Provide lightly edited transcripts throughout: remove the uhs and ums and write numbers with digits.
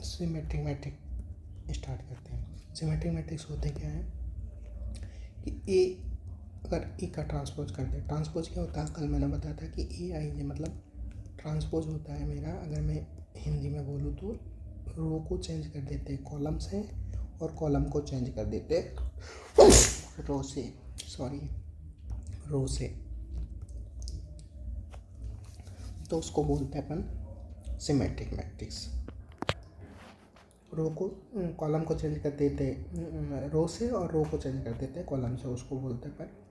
Symmetric matric start करते हैं। Symmetric matrix होते क्या है कि ए अगर ए का ट्रांसपोज करते हैं। ट्रांसपोज क्या होता है, कल मैंने बताया था कि ए आई जे मतलब ट्रांसपोज होता है मेरा, अगर मैं हिंदी में बोलूँ तो रो को चेंज कर देते हैं कॉलम से और कॉलम को चेंज कर देते हैं रो से, रो से, तो उसको बोलते हैं अपन सिमेट्रिक मैट्रिक्स। रो को कॉलम को चेंज कर देते रो से और रो को चेंज कर देते हैं कॉलम से, उसको बोलते हैं पर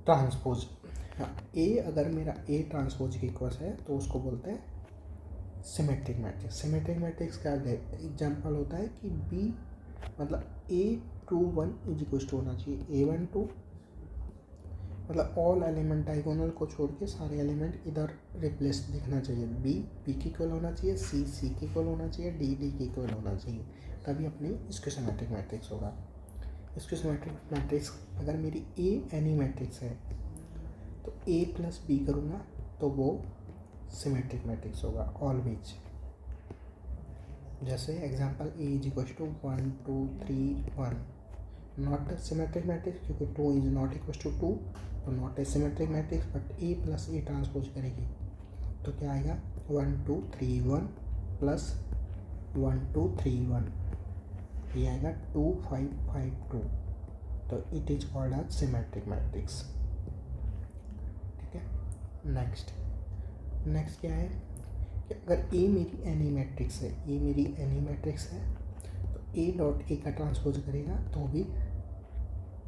ट्रांसपोज। हाँ, ए अगर मेरा ए ट्रांसपोज की इक्वस है तो उसको बोलते हैं सिमेट्रिक मैट्रिक्स। सिमेट्रिक मैट्रिक्स का एग्जाम्पल होता है कि बी मतलब A21 इज इक्वल टू होना चाहिए A12, मतलब ऑल एलिमेंट डायगोनल को छोड़ के सारे एलिमेंट इधर रिप्लेस दिखना चाहिए। बी के इक्वल होना चाहिए, सी के इक्वल होना चाहिए, डी के इक्वल होना चाहिए, तभी अपनी इसके सिमेट्रिक मैट्रिक्स होगा। इसके सिमेट्रिक मैट्रिक्स अगर मेरी ए एनी मैट्रिक्स है तो ए प्लस बी करूँगा तो वो सिमेट्रिक मैट्रिक्स होगा ऑलवेज। जैसे example A is equal to 1 2 3 1, not symmetric matrix क्योंकि 2 इज नॉट इक्वल टू 2, तो not a symmetric matrix, but A plus A transpose करेगी तो क्या आएगा 1 2 3 1 प्लस 1 2 3 1, ये आएगा 2 5 5 2, तो it is called as symmetric matrix. ठीक है, नेक्स्ट क्या है कि अगर ए मेरी एनी मैट्रिक्स है, ए मेरी एनी मैट्रिक्स है तो ए डॉट ए का ट्रांसपोज करेगा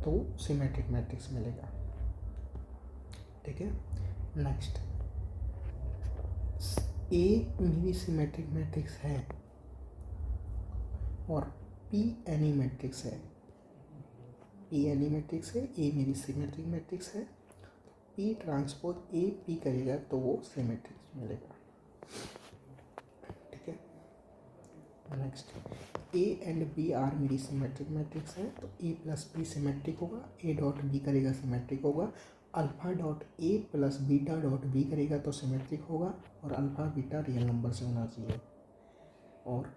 तो सिमेट्रिक मैट्रिक्स मिलेगा। ठीक है, नेक्स्ट ए मेरी सिमेट्रिक मैट्रिक्स है और पी एनी मैट्रिक्स है, पी एनी मैट्रिक्स है, ए मेरी सिमेट्रिक मैट्रिक्स है, पी ट्रांसपोज ए पी करेगा तो वो सिमेट्रिक्स मिलेगा। ठीक है, next A and B are मेरी सिमेट्रिक मैट्रिक्स है तो ए प्लस बी सिमेट्रिक होगा, ए डॉट बी करेगा सिमेट्रिक होगा, alpha dot A plus beta dot B करेगा तो सिमेट्रिक होगा, और अल्फ़ा बीटा रियल नंबर से होना चाहिए, और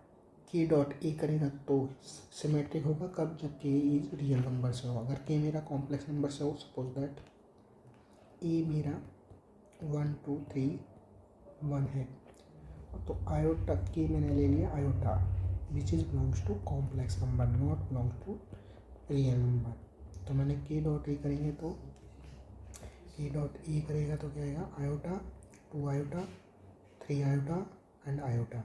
के डॉट ए करेगा तो सिमेट्रिक होगा कब, जब के इज रियल नंबर से हो। अगर के मेरा कॉम्प्लेक्स नंबर से हो, सपोज दैट ए मेरा 1 2 3 1 है तो आयोटा के मैंने ले लिया iota which is belongs to complex number, not belongs to real number, तो मैंने के डॉट ए करेंगे तो के डॉट ए करेगा तो क्या आएगा iota 2 iota 3 iota and iota,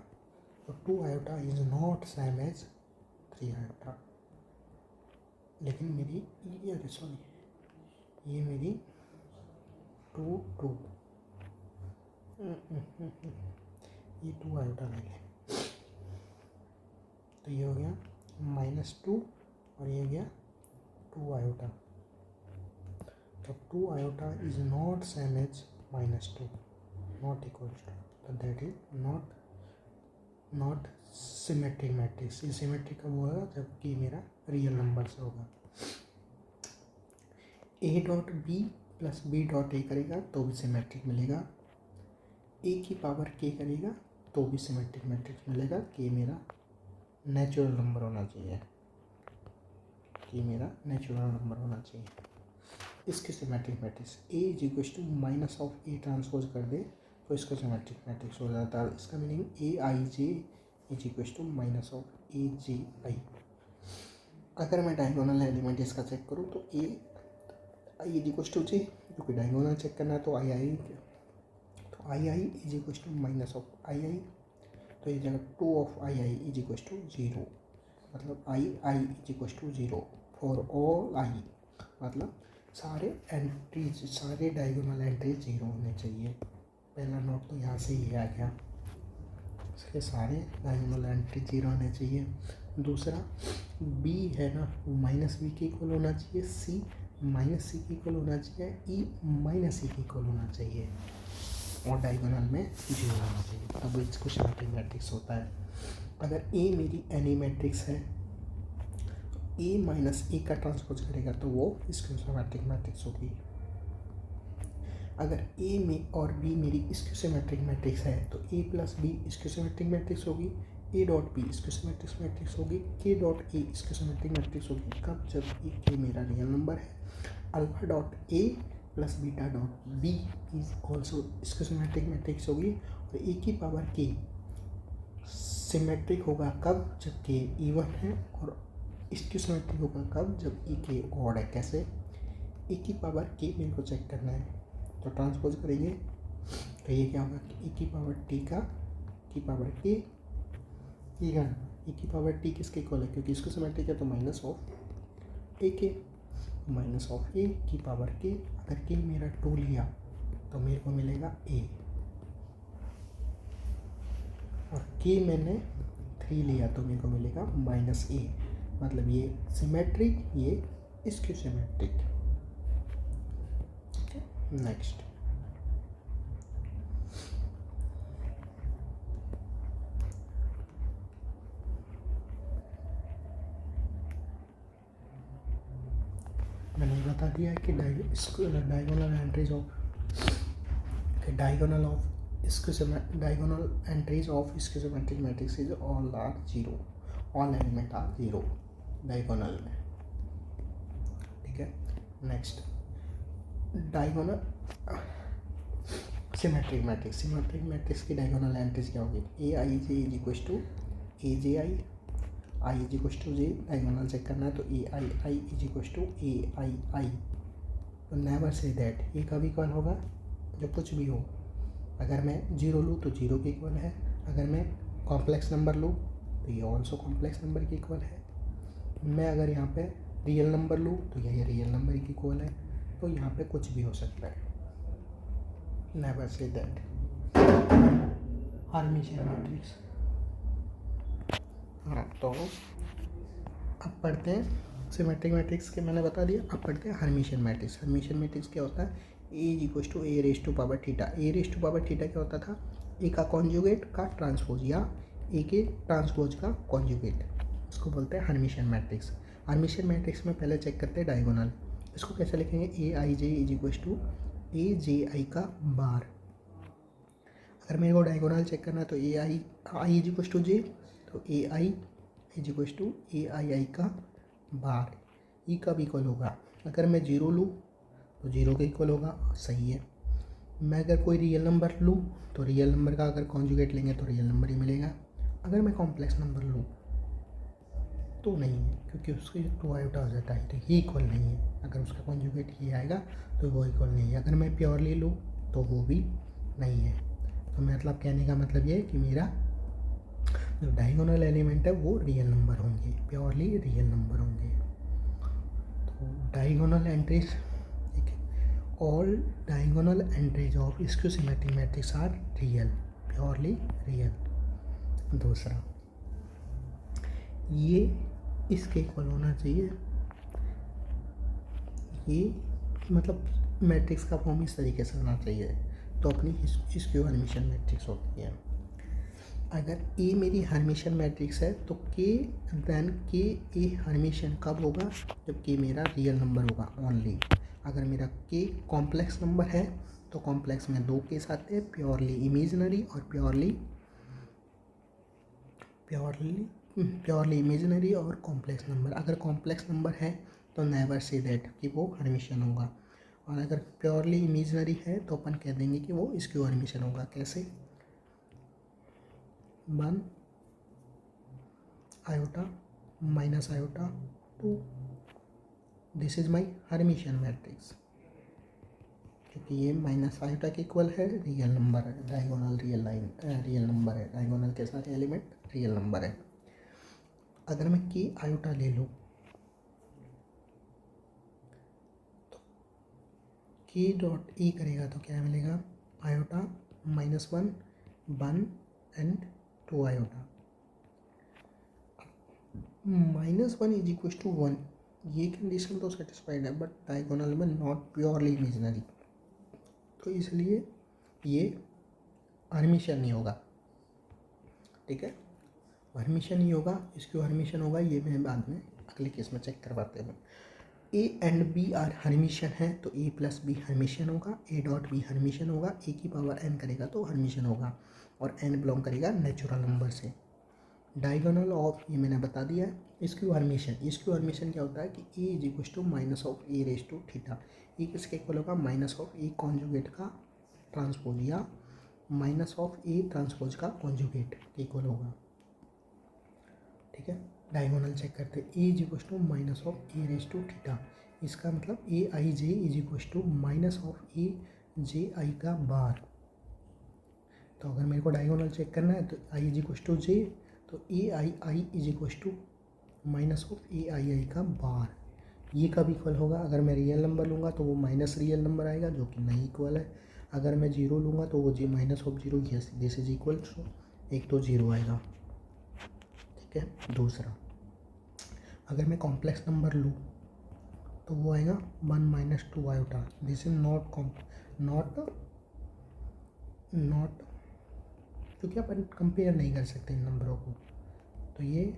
तो 2 iota is not same as 3 iota, लेकिन मेरी ये मेरी 2 2 ये 2 आयोटा नहीं है, तो ये हो गया -2 और ये हो गया 2 आयोटा, तो 2 iota is not same as -2, not equal to, तो that is not symmetric matrix. ये सिमेट्रिक कब होगा, जबकि मेरा रियल नंबर से होगा। A dot B plus B dot A करेगा तो भी सिमेट्रिक मिलेगा, ए की पावर के करेगा तो भी सिमेट्रिक मैट्रिक्स मिलेगा। के मेरा नेचुरल नंबर होना चाहिए, के मेरा नेचुरल नंबर होना चाहिए। इसके symmetric matrix A is equal to minus of A transpose कर दे तो इसका सिमेट्रिक मैट्रिक्स हो जाता है। इसका meaning A I J is equal to minus of A J I. अगर मैं डायगोनल एलिमेंट इसका चेक करूँ तो A I is equal to J, क्योंकि डायगोनल चेक करना है तो I I is equal to minus of I I, तो ये जगह 2 of I I is equal to 0, मतलब I is equal to 0 for all I, मतलब सारे एंट्रीज सारे डायगोनल एंट्रीज 0 होने चाहिए। पहला नोट तो यहाँ से ही आ गया, इसके सारे डायगोनल एंट्री 0 होने चाहिए। दूसरा बी है ना, वो माइनस बी के इक्वल होना चाहिए, सी माइनस सी के इक्वल होना चाहिए, ई माइनस सी के इक्वल होना चाहिए, और डायगोनल में 0 होना चाहिए, तब इसको सिमेट्रिक मैट्रिक्स होता है। अगर ए मेरी एनी मैट्रिक्स है तो ए माइनस ए का ट्रांसपोज करेगा तो वो इसकी सिमेट्रिक मैट्रिक्स होगी। अगर ए में और बी मेरी स्क्यू सिमेट्रिक मैट्रिक्स है तो A plus B skew symmetric matrix होगी, A dot B skew symmetric matrix होगी, K dot A skew symmetric matrix होगी। कब? जब ए के मेरा रियल नंबर है। Alpha dot A plus beta dot B is also skew symmetric matrix होगी। और ए की पावर के सिमेट्रिक होगा कब? जब के इवन है। और स्क्यू सिमेट्रिक होगा कब? जब ए के ऑड है। कैसे? ए की पावर के मेरे को चेक करना है तो ट्रांसपोज करेंगे तो ये क्या होगा कि ए की पावर टी का की पावर के का ए की पावर टी किसके इक्वल है? क्योंकि इसको सिमेट्रिक है तो माइनस ऑफ ए के, माइनस ऑफ ए की पावर के। अगर के मेरा 2 लिया तो मेरे को मिलेगा ए, और के मैंने 3 लिया तो मेरे को मिलेगा माइनस ए। मतलब ये सिमेट्रिक, ये स्क्यू सिमेट्रिक। नेक्स्ट, मैंने बता दिया कि diagonal entries of diagonal entries of skew symmetric matrix is all are zero, all element are zero diagonal में। ठीक है। नेक्स्ट, डायगोनल सिमेट्रिक मैट्रिक्स की डायगोनल एंट्रीज क्या होगी? A I J is equal to A J I, I is equal to J, diagonal check करना है तो A I I is equal to A I I. तो नेवर से that ये कब इक्वल होगा? जो कुछ भी हो। अगर मैं 0 लूँ तो 0 के इक्वल है, अगर मैं कॉम्प्लेक्स नंबर लूँ तो ये ऑल्सो कॉम्प्लेक्स नंबर के इक्वल है। मैं अगर यहाँ पे रियल नंबर लूँ तो यही रियल नंबर के इक्वल है। तो यहाँ पे कुछ भी हो सकता है। नेवर से दैट। Hermitian matrix. हाँ, तो अब पढ़ते हैं सिमेट्रिक मैट्रिक्स के, मैंने बता दिया। अब पढ़ते हैं हर्मिशियन मैट्रिक्स। हर्मिशियन मैट्रिक्स क्या होता है? A is equal to A raise to power theta. A raise to power theta क्या होता था? ए का कॉन्जुगेट का ट्रांसपोज या ए के ट्रांसपोज का कॉन्जुगेट, इसको बोलते हैं हर्मिशियन मैट्रिक्स। हर्मिशियन मैट्रिक्स में पहले चेक करते हैं डायगोनल। इसको कैसे लिखेंगे? ए I J is equal to A J I का बार। अगर मेरे को डायगोनल चेक करना है तो A I is equal to J, तो A I is equal to A I I का बार। ई कब इक्वल होगा? अगर मैं 0 लूँ तो 0 के इक्वल होगा, सही है। मैं अगर कोई रियल नंबर लूँ तो रियल नंबर का अगर कॉन्जुगेट लेंगे तो रियल नंबर ही मिलेगा। अगर मैं कॉम्प्लेक्स नंबर लूँ तो नहीं है, क्योंकि उसके 2 आयोटा हो जाता है, तो ये इक्वल नहीं है। अगर उसका कॉन्जुगेट ये आएगा तो वो इक्वल नहीं है। अगर मैं प्योरली लूँ तो वो भी नहीं है। तो मतलब कहने का मतलब ये है कि मेरा जो डायगोनल एलिमेंट है वो रियल नंबर होंगे, प्योरली रियल नंबर होंगे। तो diagonal entries, all diagonal entries of skew symmetric matrix are real, purely real. दूसरा, ये इसके इक्वल होना चाहिए। ये मतलब मैट्रिक्स का फॉर्म इस तरीके से होना चाहिए, तो अपनी स्क्यू हर्मिशियन मैट्रिक्स होती है। अगर ए मेरी हर्मिशियन मैट्रिक्स है तो के देन के ए हर्मिशियन कब होगा? जब के मेरा रियल नंबर होगा ओनली। अगर मेरा के कॉम्प्लेक्स नंबर है तो कॉम्प्लेक्स में 2 केस आते हैं, प्योरली इमेजिनरी और प्योरली इमेजिनरी और कॉम्प्लेक्स नंबर। अगर कॉम्प्लेक्स नंबर है तो नेवर से दैट कि वो हर्मिशियन होगा, और अगर प्योरली इमेजिनरी है तो अपन कह देंगे कि वो स्क्यू हर्मिशियन होगा। कैसे? 1 iota minus iota 2, this is my Hermitian matrix, क्योंकि ये माइनस आयोटा के इक्वल है, रियल नंबर है, डायगोनल रियल नंबर है, डायगोनल के सारे एलिमेंट रियल नंबर है। अगर मैं के आयोटा ले लूँ तो के डॉट ए करेगा तो क्या मिलेगा? Iota -1 1 and 2 iota. -1 is equal to 1, ये कंडीशन तो सेटिस्फाइड है, बट डायगोनल में नॉट प्योरली इमेजिनरी, तो इसलिए ये हर्मिशियन नहीं होगा। ठीक है, हर्मिशियन नहीं होगा, इसक्यू हर्मिशियन होगा, ये मैं बाद में अगले केस में चेक करवाते हैं। A and B are hermitian है तो ए प्लस बी हर्मिशन होगा, ए डॉट बी हर्मिशन होगा, ए की पावर एन करेगा तो हर्मिशन होगा, और एन बिलोंग करेगा नेचुरल नंबर से। डायगोनल ऑफ ये मैंने बता दिया है। इसक्यू हर्मिशन क्या होता है कि A is equal to minus of A raise to theta. A किसके इक्वल होगा? माइनस ऑफ ए कॉन्जुगेट का ट्रांसपोज या माइनस ऑफ ए ट्रांसपोज का कॉन्जुगेट के इक्वल होगा। ठीक है, डायगोनल चेक करते हैं। A is equal to minus of A raise to theta, इसका मतलब A I J is equal to minus of A J I का बार। तो अगर मेरे को डायगोनल चेक करना है तो I is equal to J, तो A I I is equal to minus of A I I का बार। ये कब इक्वल होगा? अगर मैं रियल नंबर लूँगा तो वो माइनस रियल नंबर आएगा जो कि नहीं इक्वल है। अगर मैं जीरो लूँगा तो वो जी minus of zero, yes this is equal to, एक तो जीरो आएगा। ठीक है, दूसरा अगर मैं कॉम्प्लेक्स नंबर लूँ तो वो आएगा 1 minus 2 iota. This is not क्योंकि अपन कंपेयर नहीं कर सकते इन नंबरों को, तो ये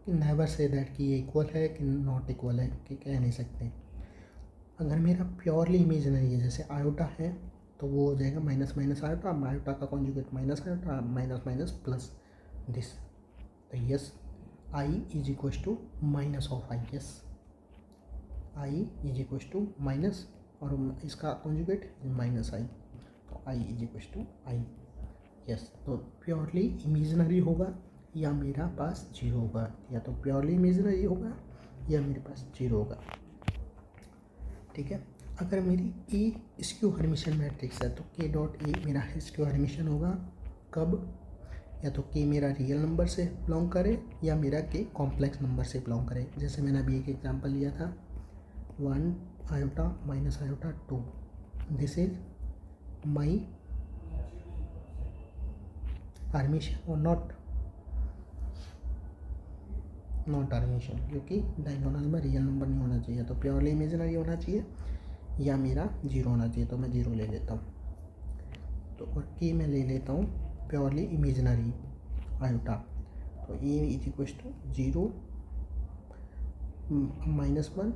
नेवर से दैट कि ये इक्वल है कि नॉट इक्वल है कि कह नहीं सकते। अगर मेरा प्योरली इमेजिनरी है, जैसे आयोटा है तो वो हो जाएगा माइनस माइनस आयोटा, आयोटा का conjugate minus iota, minus minus plus this. तो yes I is equal to minus of I, yes I is equal to minus और इसका कॉन्जुगेट माइनस आई, तो I is equal to I, yes. तो purely imaginary होगा या मेरा पास zero होगा, या तो प्योरली इमेजिनरी होगा या मेरे पास जीरो होगा। ठीक है, अगर मेरी ए स्क्यू हर्मिशन मैट्रिक्स है तो के डॉट ए मेरा स्क्यू हर्मिशन होगा कब? या तो के मेरा रियल नंबर से बिलोंग करे या मेरा के कॉम्प्लेक्स नंबर से बिलोंग करे। जैसे मैंने अभी एक एग्जांपल लिया था 1 iota minus iota 2, this is my Hermitian और नॉट हर्मिशन, क्योंकि डायगोनल में रियल नंबर नहीं होना चाहिए, तो प्योरली इमेजिनरी होना चाहिए या मेरा जीरो होना चाहिए, तो मैं जीरो ले लेता हूँ। तो और के मैं ले लेता हूँ प्योरली इमेजिनरी आयोटा, तो A is equal to zero minus 1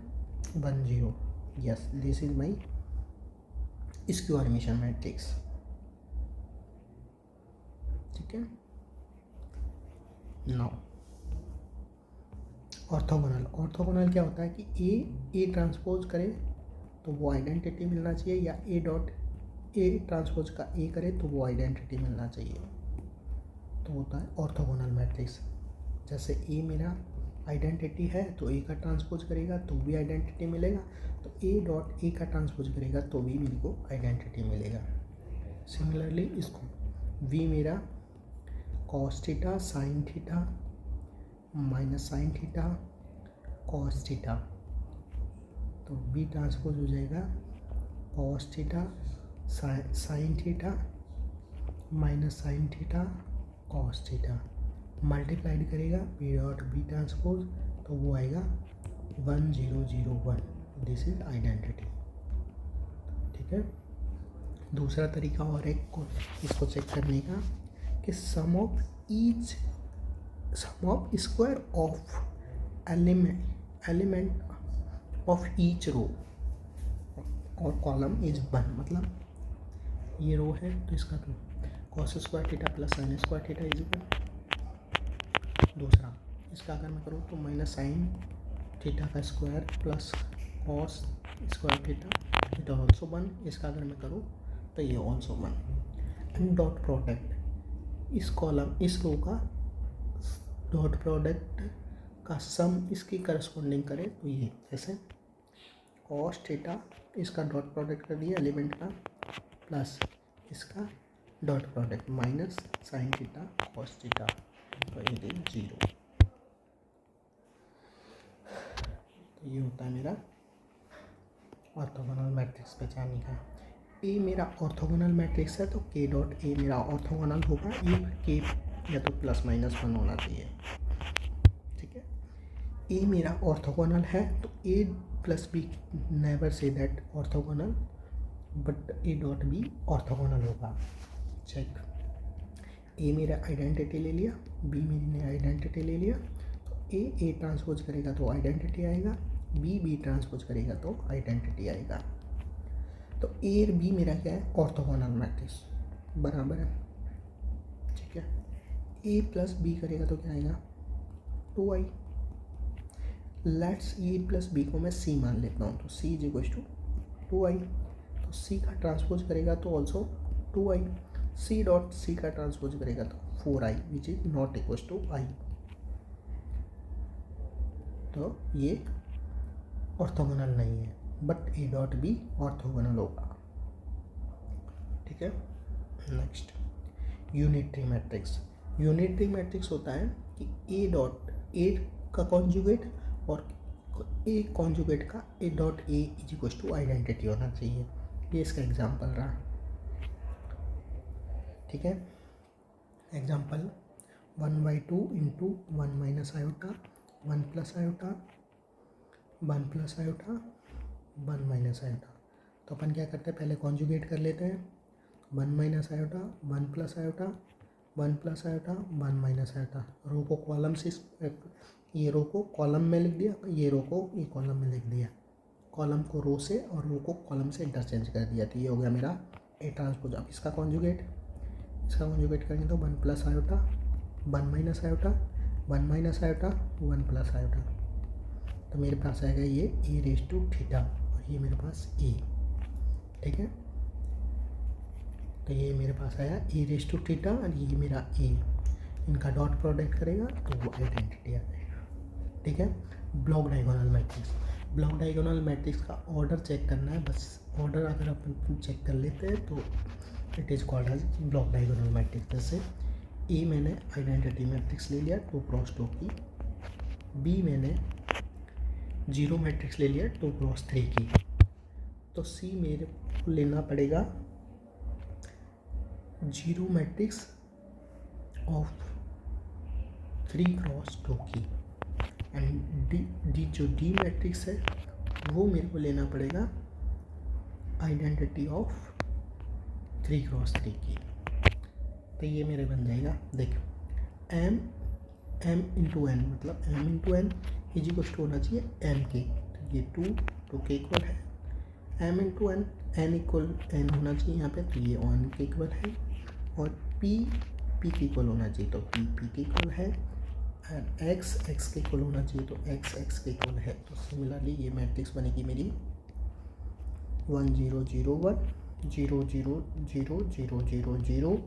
0, yes this is my skew Hermitian matrix. ठीक है, नाउ ऑर्थोगोनल क्या होता है कि ए ट्रांसपोज करे तो वो आइडेंटिटी मिलना चाहिए, या ए डॉट ए ट्रांसपोज का ए करे तो वो आइडेंटिटी मिलना चाहिए, तो होता है ऑर्थोगोनल मैट्रिक्स। जैसे ए मेरा आइडेंटिटी है तो ए का ट्रांसपोज करेगा तो भी आइडेंटिटी मिलेगा, तो ए डॉट ए का ट्रांसपोज करेगा तो भी मेरे को आइडेंटिटी मिलेगा। सिमिलरली इसको वी मेरा cos theta sine theta minus sine theta cos theta, तो बी ट्रांसपोज हो जाएगा cos theta sine theta minus sine theta cos theta, multiplied करेगा बी डॉट बी ट्रांसपोज तो वो आएगा 1 0 0 1, दिस इज आइडेंटिटी। ठीक है, दूसरा तरीका और एक को इसको चेक करने का कि sum of square of element of each row और कॉलम इज 1, मतलब ये रो है तो इसका तो cos square theta plus sine square theta is equal. दूसरा इसका अगर मैं करूँ तो माइनस साइन थीटा का square plus cos square theta it also 1, इसका अगर मैं करूँ तो ये ऑल्सो 1। एंड डॉट प्रोडक्ट इस कॉलम इस रो का डॉट प्रोडक्ट का सम इसकी करस्पॉन्डिंग करे तो ये जैसे कॉस थीटा इसका डॉट प्रोडक्ट कर दिया एलिमेंट का प्लस इसका dot product minus sine theta cos theta, तो ये दे 0। तो ये होता है मेरा ऑर्थोगोनल मैट्रिक्स पहचानने का। ए मेरा ऑर्थोगोनल मैट्रिक्स है तो के डॉट ए मेरा ऑर्थोगोनल होगा, ए के या तो प्लस माइनस 1 होना चाहिए। ठीक है, ए मेरा ऑर्थोगोनल है तो ए प्लस बी नेवर से that orthogonal, but A dot B orthogonal होगा। चेक, ए मेरा आइडेंटिटी ले लिया, बी मेरी ने आइडेंटिटी ले लिया, तो ए ट्रांसपोज करेगा तो आइडेंटिटी आएगा, बी ट्रांसपोज करेगा तो आइडेंटिटी आएगा। तो ए और बी मेरा क्या है, ऑर्थोगोनल मैट्रिक्स बराबर है, ठीक है। ए प्लस बी करेगा तो क्या आएगा, 2i। Let's a plus B को मैं सी मान लेता हूँ, तो सी इज इक्वल टू 2i। तो सी का ट्रांसपोज करेगा तो also 2i। C dot C का ट्रांसपोज करेगा तो 4i which is not equal to i। तो ये ऑर्थोगोनल नहीं है, but A dot B orthogonal होगा, ठीक है। Next unitary matrix. Unitary matrix होता है कि ए डॉट ए का कॉन्जुगेट और ए कॉन्जुगेट का A dot A is equal to identity होना चाहिए। ये इसका एग्जाम्पल रहा, ठीक है। Example 1/2 into 1 minus iota 1 plus iota 1 plus iota 1 minus iota. तो अपन क्या करते हैं, पहले कॉन्जुगेट कर लेते हैं। 1 minus iota 1 plus iota 1 plus iota 1 minus iota. Row को कॉलम से, ये रो को कॉलम में लिख दिया, ये रो को ये कॉलम में लिख दिया। कॉलम को रो से और रो को कॉलम से इंटरचेंज कर दिया। तो ये हो गया मेरा ए ट्रांसपोज। अब इसका कॉन्जुगेट करेंगे तो 1 plus iota 1 minus iota 1 minus iota 1 plus iota. तो मेरे पास आएगा ये ए रेज टू थीटा और ये मेरे पास ए, ठीक है। तो ये मेरे पास आया ए रेज टू थीटा और ये मेरा ए। इनका डॉट प्रोडक्ट करेगा तो वो आइडेंटिटी आ जाएगा, ठीक है। Block diagonal matrix. Block diagonal matrix का ऑर्डर चेक करना है, बस ऑर्डर अगर अपन चेक कर लेते हैं तो it is called as block diagonal matrix. जैसे ए मैंने आइडेंटिटी मैट्रिक्स ले लिया 2 क्रॉस 2 की, बी मैंने जीरो मैट्रिक्स ले लिया 2 क्रॉस 3 की, तो सी मेरे को लेना पड़ेगा जीरो मैट्रिक्स ऑफ 3 क्रॉस 2 की, एंड डी जो डी मैट्रिक्स है वो मेरे को लेना पड़ेगा आइडेंटिटी ऑफ 3 क्रॉस 3 की। तो ये मेरे बन जाएगा, देखो m इंटू एन, मतलब m into N is equal to होना चाहिए n के। तो ये 2 के इक्वल है, m into N, n equal n होना चाहिए यहाँ पे, तो ये 1 के इक्वल है। और p के इक्वल होना चाहिए, तो p के इक्वल है। एंड x के इक्वल होना चाहिए, तो x के इक्वल है। तो सिमिलरली ये मैट्रिक्स बनेगी मेरी 1 0 0 1 0 0 0 0 0 0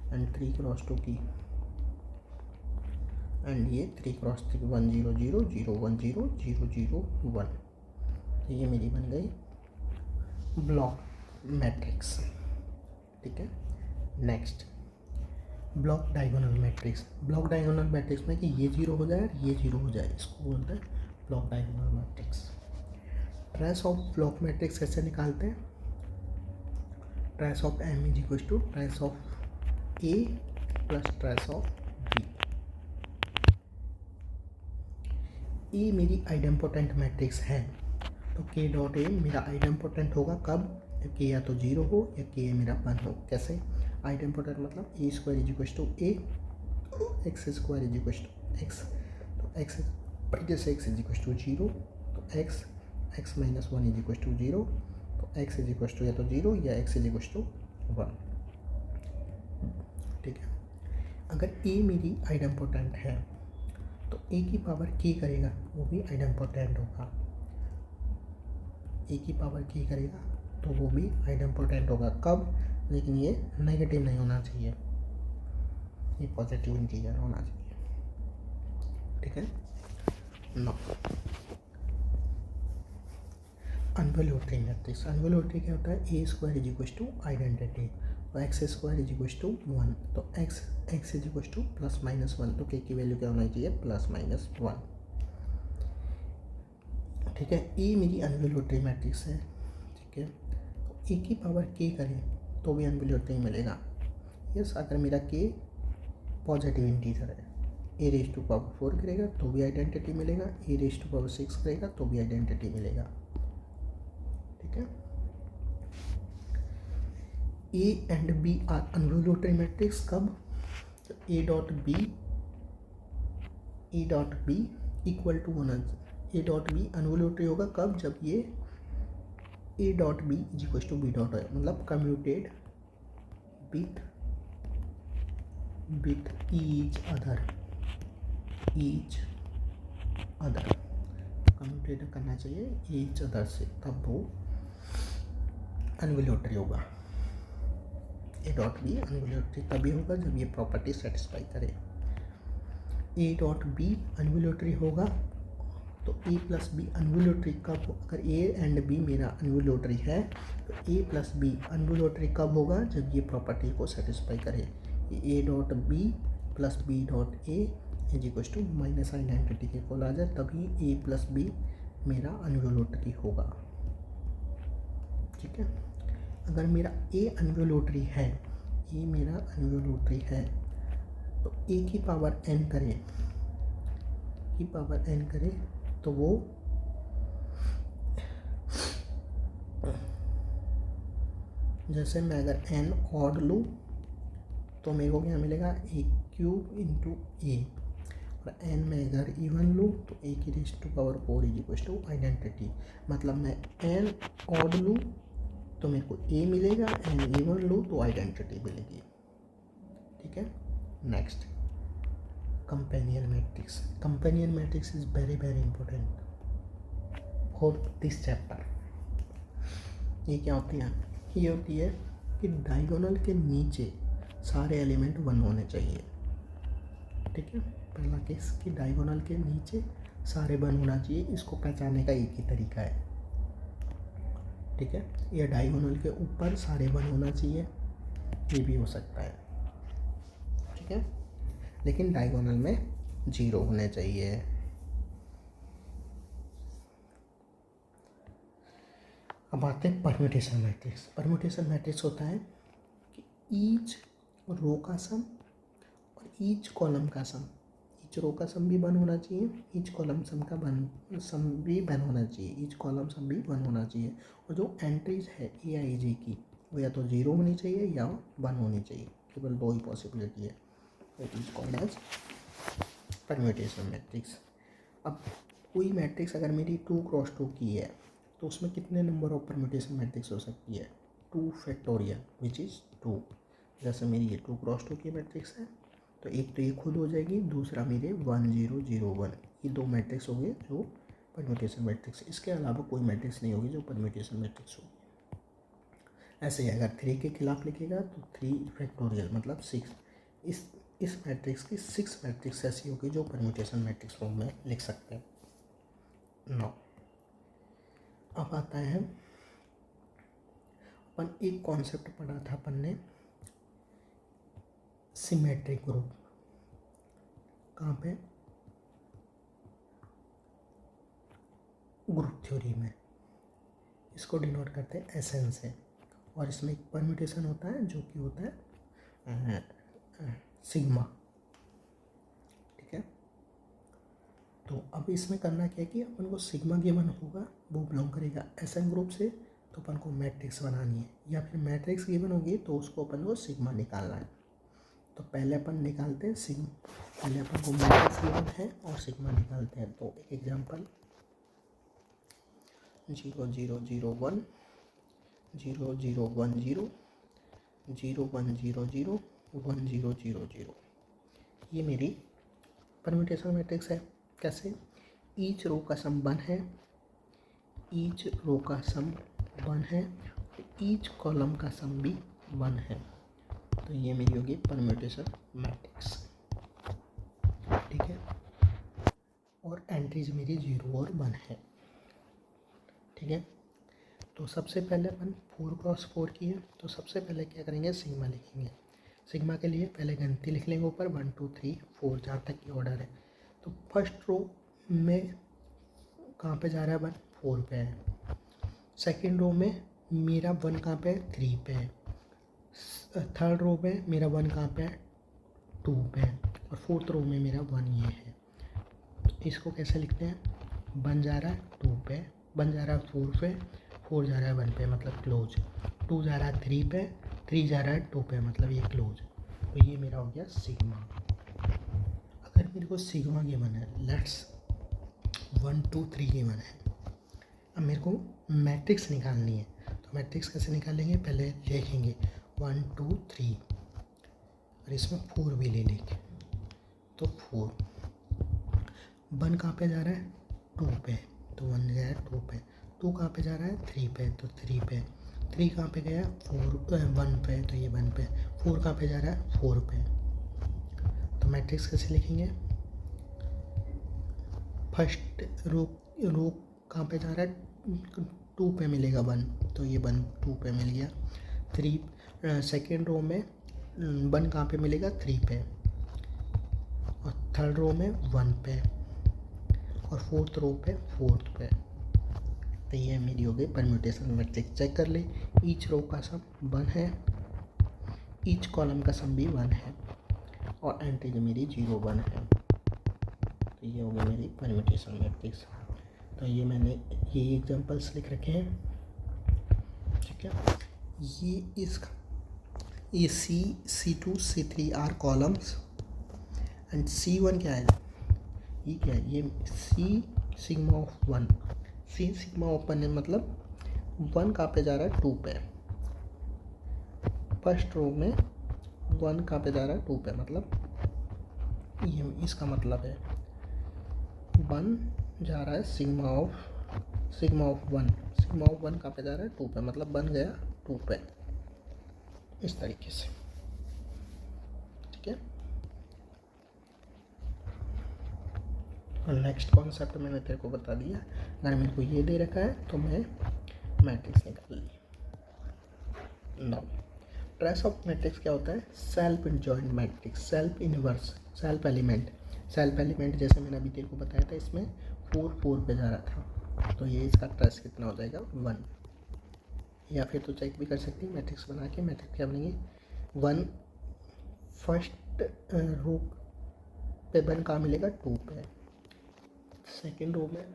एंड 3 क्रॉस 2 की, एंड ये 3 क्रॉस 3 1 0 0 0 1 0 0 0 1। तो ये मेरी बन गई ब्लॉक मैट्रिक्स, ठीक है। Next block diagonal matrix. Block diagonal matrix में कि ये 0 हो जाए और ये 0 हो जाए, इसको बोलते हैं block diagonal matrix. Trace of block matrix कैसे निकालते हैं, trace of m is equal to trace of a plus trace of b। A मेरी आइडेम्पोटेंट मैट्रिक्स है, तो k डॉट ए मेरा आइडेम्पोटेंट होगा कब, k या तो 0 हो या k मेरा 1 हो। कैसे आइडेम्पोटेंट, मतलब A square is equal to A, X square is equal to X. तो एक्स जैसे एक्स इज इक्वल टू 0, तो X minus 1 is equal to 0, तो एक्स इज इक्वल टू या तो 0 या एक्स इज इक्वल टू 1, ठीक है। अगर ए मेरी आइडेम्पोटेंट है तो ए की पावर k करेगा, वो भी आइडेम्पोटेंट होगा। ए की पावर k करेगा तो वो भी आइडेम्पोटेंट होगा कब, लेकिन ये नेगेटिव नहीं होना चाहिए, ये पॉजिटिव इंटीजर होना चाहिए, ठीक है। No अनवैल्यूटरी matrix. अनवैल्यूटरी क्या होता है, A square is equal to identity, तो X square is equal to 1, तो X is equal to plus minus 1, तो के की वैल्यू क्या होना चाहिए, प्लस माइनस 1, ठीक है। ए मेरी अनवैल्यूटरी मैट्रिक्स है, ठीक है। तो ए की पावर k करें तो भी अनवैल्यूटरी मिलेगा। यस, अगर मेरा k पॉजिटिव इंटीजर है, ए रेज टू पावर 4 करेगा तो भी आइडेंटिटी मिलेगा, ए रेज टू पावर 6 करेगा तो भी आइडेंटिटी मिलेगा, ठीक है। A and B are involutory matrix कब, A dot B equal to होना, ए डॉट बी अनवोल्यूटरी होगा कब, जब ये A dot B is equal to B dot है, मतलब commuted with each other commuted करना चाहिए ईच अदर से, तब वो अनवोल्यूटरी होगा। ए डॉट बी अनवोल्यूटरी तभी होगा जब ये प्रॉपर्टी सेटिस्फाई करे। ए डॉट बी अनवोल्यूटरी होगा तो ए प्लस बी अनवोल्यूटरी कब, अगर ए एंड बी मेरा अनवोल्यूटरी है तो ए प्लस बी अनवोल्यूटरी कब होगा, जब ये प्रॉपर्टी को सेटिस्फाई करे। A dot B plus B dot A is equal to minus identity के इक्वल आ जाए, तभी ए प्लस बी मेरा अनवोल्यूटरी होगा। ठीक है, अगर मेरा ए अनवोल्यूटरी है, ए मेरा अनवोल्यूटरी है तो ए की पावर एन करे तो वो जैसे मैं अगर एन ऑड लूँ तो मेरे को क्या मिलेगा, ए क्यूब इंटू ए, और एन में अगर इवन लूँ तो ए की raise to power 4 is equal to identity. मतलब मैं एन ऑड लूँ तो मेरे को ए मिलेगा, एन इवन लूँ तो आइडेंटिटी मिलेगी। ठीक है, next companion matrix is very very important for this chapter. ये क्या होती है, ये होती है कि डायगोनल के नीचे सारे एलिमेंट 1 होने चाहिए। ठीक है, पहला केस कि डायगोनल के नीचे सारे 1 होना चाहिए, इसको पहचानने का एक ही तरीका है। ठीक है, ये डायगोनल के ऊपर सारे 1 होना चाहिए, ये भी हो सकता है। ठीक है, लेकिन डायगोनल में 0 होने चाहिए। अब आते हैं परम्यूटेशन मैट्रिक्स होता है कि ईच रो का सम और ईच कॉलम का सम, ईच रो का सम भी 1 होना चाहिए, ईच कॉलम सम भी 1 होना चाहिए, ईच कॉलम सम भी 1 होना चाहिए। और जो एंट्रीज है ए आई जे की वो या तो 0 होनी चाहिए या 1 होनी चाहिए, केवल 2 ही पॉसिबिलिटी है। It is called as permutation matrix. अब कोई मैट्रिक्स अगर मेरी 2 क्रॉस 2 की है तो उसमें कितने नंबर ऑफ परम्यूटेशन मैट्रिक्स हो सकती है, 2 फैक्टोरियल विच इज़ 2। जैसे मेरी ये 2 क्रॉस 2 की मैट्रिक्स है तो एक तो ये खुद हो जाएगी, दूसरा मेरे 1 0 0 1, ये 2 मैट्रिक्स हो गए जो परम्यूटेशन मैट्रिक्स। इसके अलावा कोई मैट्रिक्स नहीं होगी जो परम्यूटेशन मैट्रिक्स होगी। ऐसे ही अगर 3 के खिलाफ लिखेगा तो 3 फैक्टोरियल मतलब 6। इस मैट्रिक्स की 6 मैट्रिक्स ऐसी होगी जो परम्यूटेशन मैट्रिक्स फॉर्म में लिख सकते हैं। नौ अब आता है, अपन एक कॉन्सेप्ट पढ़ा था अपन ने, सिमेट्रिक ग्रुप। कहाँ पे, ग्रुप थ्योरी में। इसको डिनोट करते हैं एसएन से, और इसमें एक परम्यूटेशन होता है जो कि होता है सिग्मा। ठीक है, तो अब इसमें करना क्या है कि अपन को सिग्मा गिवन होगा, वो बिलोंग करेगा एसएन ग्रुप से, तो अपन को मैट्रिक्स बनानी है, या फिर मैट्रिक्स गिवन होगी तो उसको अपन को सिग्मा निकालना है। तो पहले अपन निकालते हैं पहले अपन को मैट्रिक्स गिवन है और सिग्मा निकालते हैं। तो एक एग्जांपल 0 0 0 1 0 0 1 0 0 1 0 0 1 0 0 0, ये मेरी परम्यूटेशन मैट्रिक्स है। कैसे, ईच रो का सम 1 है, ईच रो का सम 1 है, ईच कॉलम का सम भी 1 है, तो ये मेरी होगी परम्यूटेशन मैट्रिक्स। ठीक है, और एंट्रीज मेरी 0 और 1 है। ठीक है, तो सबसे पहले अपन 4 क्रॉस 4 की है, तो सबसे पहले क्या करेंगे, सिग्मा लिखेंगे। सिग्मा के लिए पहले गिनती लिख लेंगे ऊपर 1 2 3 4 जहाँ तक की ऑर्डर है। तो फर्स्ट रो में कहाँ पे जा रहा है, 1 4 पे है। सेकंड रो में मेरा 1 कहाँ पे है, 3 पे है। थर्ड रो में मेरा 1 कहाँ पे है, 2 पे है। और फोर्थ रो में मेरा 1 ये है। तो इसको कैसे लिखते हैं, 1 जा रहा है 2 पे, 1 जा रहा है 4 पे, 4 जा रहा है 1 पे मतलब क्लोज, 2 जा रहा है 3 पे, 3 जा रहा है 2 पे मतलब ये क्लोज। तो ये मेरा हो गया सिग्मा। अगर मेरे को सिग्मा गिवन है, लेट्स 1 2 3 गिवन है। अब मेरे को मैट्रिक्स निकालनी है, तो मैट्रिक्स कैसे निकालेंगे, पहले लिखेंगे 1 2 3 और इसमें 4 भी ले लेंगे, तो 4। 1 कहाँ पे जा रहा है, 2 पे, तो 1 गया 2 पे। 2 कहाँ पे जा रहा है, 3 पे, तो 3 पे। 3 कहाँ पे गया, 1 पे, तो ये 1 पे। 4 कहाँ पे जा रहा है, 4 पे। तो मैट्रिक्स कैसे लिखेंगे, फर्स्ट रो कहाँ पे जा रहा है, 2 पे मिलेगा 1, तो ये 1 2 पे मिल गया। 3 सेकेंड रो में 1 कहाँ पे मिलेगा, 3 पे, और थर्ड रो में 1 पे, और फोर्थ रो पे 4 पे। तो ये मेरी हो गई परम्यूटेशन मैट्रिक्स। चेक कर ले, ईच रो का सम 1 है, ईच कॉलम का सम भी 1 है, और एंट्री जो मेरी 0 1 है। तो ये हो गई मेरी परम्यूटेशन मैट्रिक्स। तो ये मैंने ये एग्जांपल्स लिख रखे हैं, ठीक है। ये C2 C3 are columns, and C1 क्या है, ये क्या है, ये C sigma of 1। C sigma of 1 है, मतलब 1 कहाँ पे जा रहा है, 2 पे। फर्स्ट रो में 1 कहाँ पे जा रहा है, 2 पे, मतलब ये इसका मतलब है 1 जा रहा है सिग्मा ऑफ 1। सिग्मा ऑफ 1 कहाँ पे जा रहा है, 2 पे, मतलब 1 गया 2 पे, इस तरीके से, ठीक है। और नेक्स्ट कॉन्सेप्ट मैंने तेरे को बता दिया। अगर मेरे को ये दे रखा है तो मैं मैट्रिक्स निकाल ली। नाउ ट्रेस ऑफ मैट्रिक्स क्या होता है, self adjoint matrix, self inverse, self element जैसे मैंने अभी तेरे को बताया था, इसमें 4 पे जा रहा था, तो ये इसका ट्रेस कितना हो जाएगा, 1। या फिर तो चेक भी कर सकती है मैट्रिक्स बना के। मैट्रिक्स क्या बनेगी, 1 फर्स्ट रो पे 1 कहाँ मिलेगा, 2 पे। सेकेंड रो में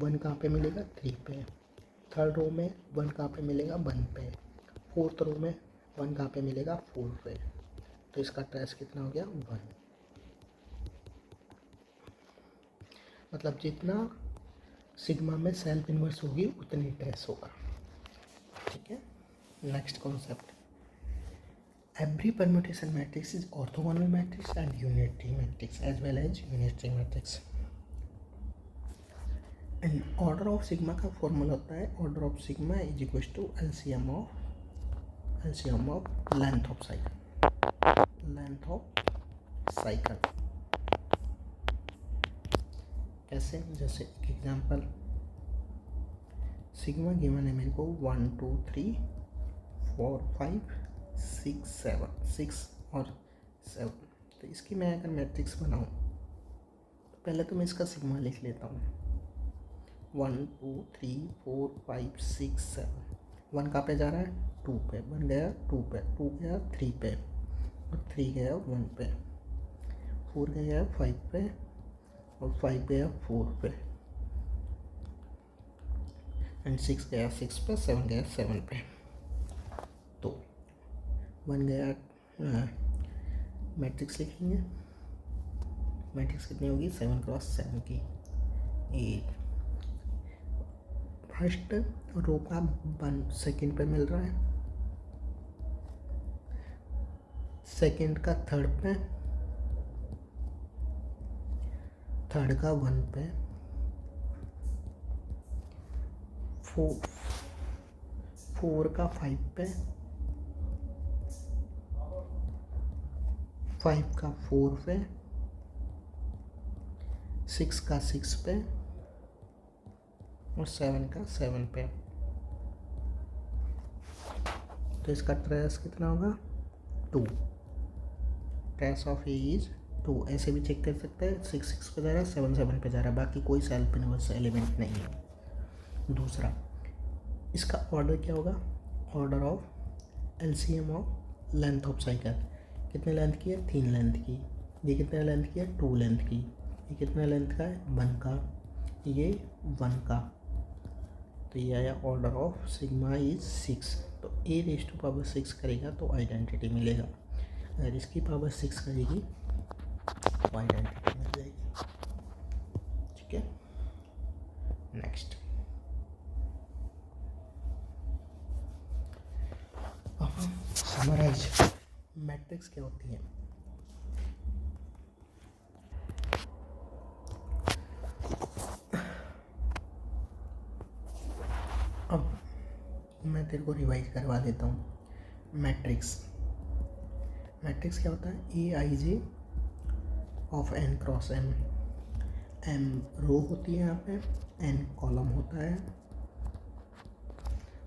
1 कहाँ पे मिलेगा, 3 पे। थर्ड रो में 1 कहाँ पे मिलेगा, 1 पे। फोर्थ रो में 1 कहाँ पे मिलेगा, 4 पे। तो इसका ट्रेस कितना हो गया, 1। मतलब जितना सिग्मा में सेल्फ इन्वर्स होगी उतनी ट्रेस होगा, ठीक है। Next concept, every permutation matrix is orthogonal matrix and unitary matrix as well as unitary matrix. And order of sigma का फॉर्मूला होता है, order of sigma is equal to LCM of length of cycle. कैसे, जैसे एक example, sigma given है मेरे को 1 2 3 4 5 6 7, 6 और 7। तो इसकी मैं अगर मैट्रिक्स बनाऊँ तो पहले तो मैं इसका सिग्मा लिख लेता हूँ, 1 2 3 4 5 6 7। 1 कहाँ पे जा रहा है, 2 पे, 1 गया 2 पे, 2 गया 3 पे, और 3 गया 1 पे, 4 गया 5 पे, और 5 गया 4 पे, एंड 6 गया 6 पे, 7 गया 7 पे। तो 1 गया, मैट्रिक्स लिखेंगे, मैट्रिक्स कितनी होगी, 7 क्रॉस 7 की 8। फर्स्ट रो का 1 सेकेंड पे मिल रहा है, सेकेंड का थर्ड पे, थर्ड का 1 पे, 4 का 5 पे, 5 का 4 पे, 6 का 6 पे, और 7 का 7 पे। तो इसका ट्रेस कितना होगा, 2। Trace of A is 2। ऐसे भी चेक कर सकते हैं, 6 6 पे जा रहा है, 7 7 पे जा रहा है, बाकी कोई सेल्फ इनवर्स एलिमेंट नहीं है। दूसरा, इसका ऑर्डर क्या होगा, order of LCM of length of cycle. कितने लेंथ की है, 3 लेंथ की। ये कितने लेंथ की है, 2 लेंथ की। ये कितने लेंथ का है, 1 का। ये 1 का। तो ये आया ऑर्डर ऑफ सिग्मा इज 6। तो a⁻6 करेगा तो आइडेंटिटी मिलेगा, अगर इसकी पावर 6 करेगी तो आइडेंटिटी मिल जाएगी, ठीक है। नेक्स्ट, अब हम समराइज मैट्रिक्स क्या होती है। अब मैं तेरे को रिवाइज करवा देता हूँ। मैट्रिक्स क्या होता है, A I J of N cross M. M row होती है यहाँ पे, एन कॉलम होता है,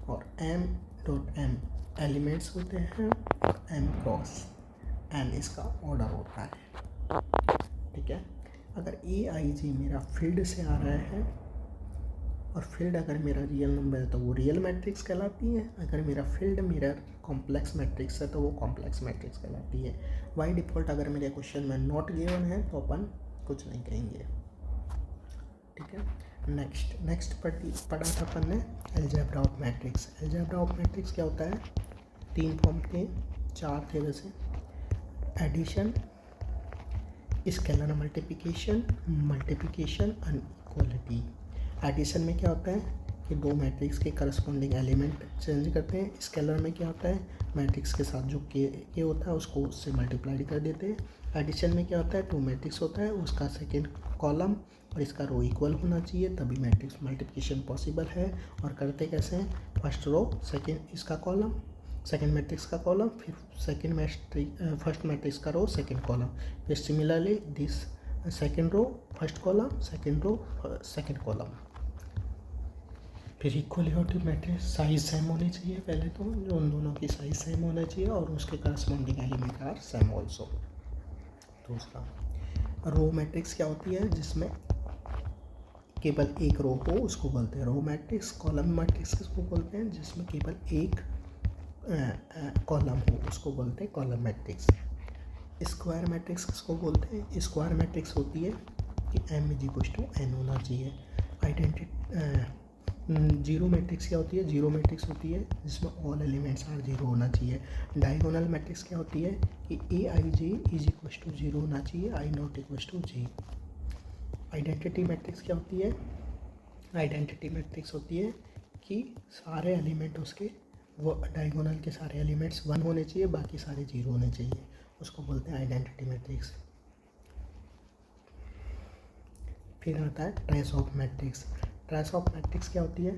और एम डॉट एम एलिमेंट्स होते हैं, और एम क्रॉस एन इसका ऑर्डर होता है। ठीक है, अगर ए आई जी मेरा फील्ड से आ रहा है, और फील्ड अगर मेरा रियल नंबर है तो वो रियल मैट्रिक्स कहलाती है। अगर मेरा फील्ड मेरा कॉम्प्लेक्स मैट्रिक्स है तो वो कॉम्प्लेक्स मैट्रिक्स कहलाती है। बाय डिफ़ॉल्ट अगर मेरे क्वेश्चन में नॉट गिवन है तो अपन कुछ नहीं कहेंगे। ठीक है, नेक्स्ट पढ़ा था अपन ने algebra of matrix. Algebra of matrix क्या होता है, 3 फॉर्म थे, 4 थे वैसे, addition, scalar multiplication and equality. Addition में क्या होता है कि 2 मैट्रिक्स के करस्पॉन्डिंग एलिमेंट चेंज करते हैं। स्केलर में क्या होता है, मैट्रिक्स के साथ जो के होता है उसको उससे मल्टीप्लाई कर देते हैं। एडिशन में क्या होता है, 2 मैट्रिक्स होता है, उसका सेकेंड कॉलम और इसका रो इक्वल होना चाहिए, तभी मैट्रिक्स मल्टीप्लिकेशन पॉसिबल है। और करते कैसे हैं, फर्स्ट रो सेकेंड इसका कॉलम, सेकेंड मैट्रिक्स का कॉलम, फिर फर्स्ट मैट्रिक्स का रो सेकेंड कॉलम, फिर similarly this second row first column, second row second column. फिर इक्वलिटी मैट्रिक्स साइज सेम होनी चाहिए पहले तो, जो उन दोनों की साइज सेम होना चाहिए, और उसके corresponding element are same also. दूसरा, रो मैट्रिक्स क्या होती है, जिसमें केवल एक रो हो उसको बोलते हैं रो मैट्रिक्स। कॉलम मैट्रिक्स किसको बोलते हैं, जिसमें केवल एक कॉलम हो उसको बोलते हैं कॉलम मैट्रिक्स। स्क्वायर मैट्रिक्स किसको बोलते हैं, स्क्वायर मैट्रिक्स होती है कि m = n होना चाहिए। जीरो मैट्रिक्स क्या होती है, जीरो मैट्रिक्स होती है जिसमें ऑल एलिमेंट्स आर जीरो होना चाहिए। डायगोनल मैट्रिक्स क्या होती है कि aij = 0 होना चाहिए, i ≠ j। आइडेंटिटी मैट्रिक्स क्या होती है, आइडेंटिटी मैट्रिक्स होती है कि सारे एलिमेंट उसके वो डायगोनल के सारे एलिमेंट्स 1 होने चाहिए, बाकी सारे 0 होने चाहिए, उसको बोलते हैं आइडेंटिटी मैट्रिक्स। फिर आता है trace of matrix. Trace of matrix क्या होती है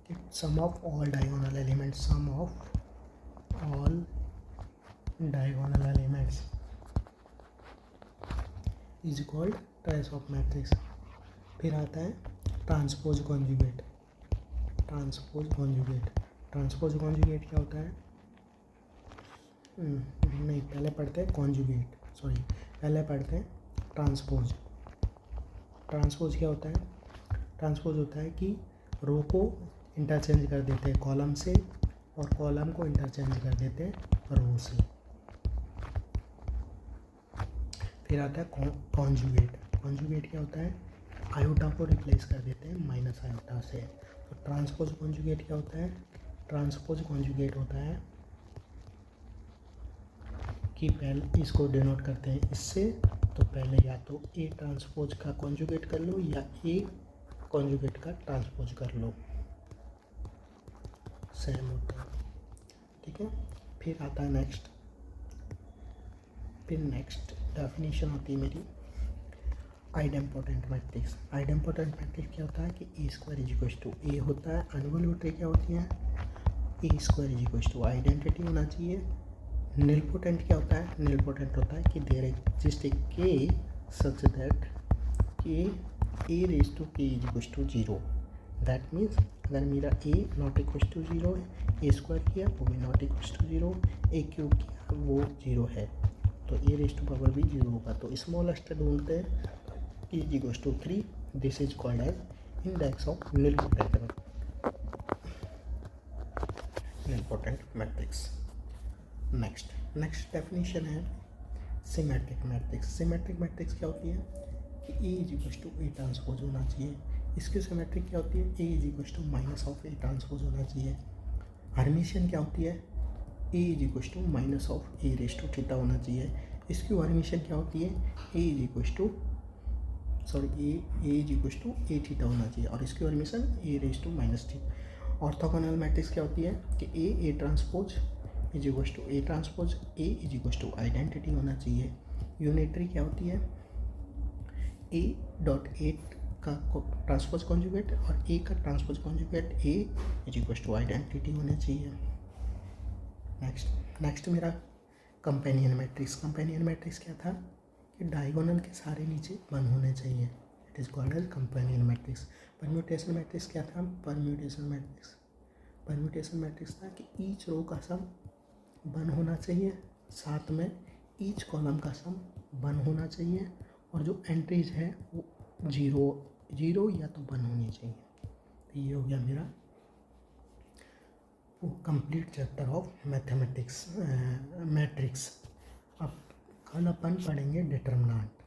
कि sum of all diagonal elements, sum of all diagonal elements is called trace of matrix. फिर आता है ट्रांसपोज कॉन्जुगेट। ट्रांसपोज कॉन्जुगेट क्या होता है, नहीं पहले पढ़ते हैं कॉन्जुगेट, पहले पढ़ते हैं ट्रांसपोज। ट्रांसपोज क्या होता है, ट्रांसपोज होता है कि रो को इंटरचेंज कर देते हैं कॉलम से, और कॉलम को इंटरचेंज कर देते हैं रो से। फिर आता है कॉन्जुगेट क्या होता है, आयोटा को रिप्लेस कर देते हैं माइनस आयोटा से। तो ट्रांसपोज कॉन्जुगेट क्या होता है, ट्रांसपोज कॉन्जुगेट होता है कि पहले इसको डिनोट करते हैं इससे, तो पहले या तो ए ट्रांसपोज का कॉन्जुगेट कर लो या ए कॉन्जुगेट का ट्रांसपोज कर लो, सेम होता है। ठीक है, फिर आता है नेक्स्ट डेफिनेशन आती है मेरी आइडेम्पोटेंट मैट्रिक्स। आइडेम्पोटेंट मैट्रिक्स क्या होता है कि A² A होता है। अनवैल्यूटरी क्या होती है, A² आइडेंटिटी होना चाहिए। निलपोटेंट क्या होता है, निलपोटेंट होता है कि there exist a K such that A⁻k = 0। That means अगर मेरा A ≠ 0 है, A² किया वो भी ≠ 0, A³ किया वो 0 है, तो A⁻⁴ भी 0 होगा। तो स्मॉलेस्ट ढूंढते हैं, E = 3, this is called as index of nilpotent matrix. Next definition है सिमेट्रिक मैट्रिक्स। सिमेट्रिक मैट्रिक्स क्या होती है कि A = A ट्रांसपोज होना चाहिए। इसकी सिमेट्रिक क्या होती है, A = -A ट्रांसपोज होना चाहिए। हर्मिशियन क्या होती है, A = -A⁻θ होना चाहिए। इसकी हर्मिशियन क्या होती है, A = sorry A is equal to A theta होना चाहिए और इसकी permission A raise to minus थी। ऑर्थोगोनल मैट्रिक्स क्या होती है कि A transpose is equal to A transpose A is equal to identity होना चाहिए। यूनिटरी क्या होती है ए डॉट ए का ट्रांसपोज कॉन्जुगेट और ए का transpose conjugate A is equal to identity होने चाहिए। नेक्स्ट मेरा कंपेनियन मैट्रिक्स क्या था कि डायगोनल के सारे नीचे 1 होने चाहिए। It is called as companion matrix. Permutation matrix क्या था परम्यूटेशन मैट्रिक्स था कि ईच रो का सम 1 होना चाहिए, साथ में ईच कॉलम का सम 1 होना चाहिए और जो एंट्रीज है वो जीरो या तो 1 होनी चाहिए। तो ये हो गया मेरा वो complete chapter of mathematics matrix. अब कल अपन पढ़ेंगे डिटर्मिनेंट।